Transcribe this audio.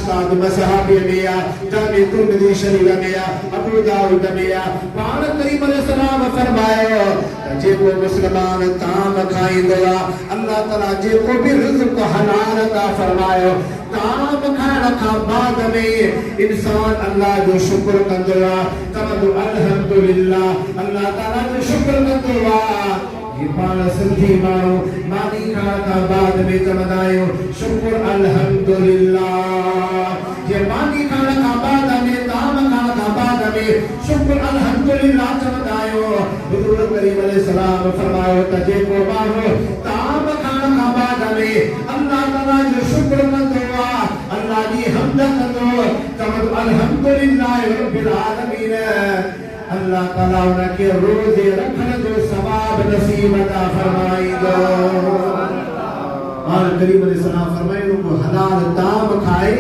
उस्ताद मसहाबी में या जामे तिरमिज़ी शरीफ में या अबू दाऊद में या पाण करीम अलैहिस्सलाम फरमायो जे को मुसलमान ताम खाइंदो अल्लाह ताला जे को भी रिज़्क़ हलाल अता फरमायो ताम खाइण खां बाद में इंसान अल्लाह जो शुक्र कंदो तमदो अल्हम्दुलिल्लाह अल्लाह ताला जो शुक्र कंदो ये पाण सिंधी माण्हू मानी खाइण खां बाद में चवंदा आहियूं शुक्र अल्हम्दुलिल्लाह ये मानी खाइण खां बाद में ताम खाइण खां बाद में शुक्र अल्हम्दुलिल्लाह चवंदा आहियूं हुज़ूर करीम अलैहिस्सलाम फरमायो त जेको माण्हू ताम खाइण खां बाद में अल्लाह ताला जो शुक्र कंदो अल्लाह जी हम्द कंदो चवंदो अल्हम्दुलिल्लाह रब्बिल आलमीन अल्लाह ताला उनके रोजे रखण जो सवाब नसीब अता फरमाईंदो। और करीम अलैहिस्सलाम फरमायो को हलाल ताम खाए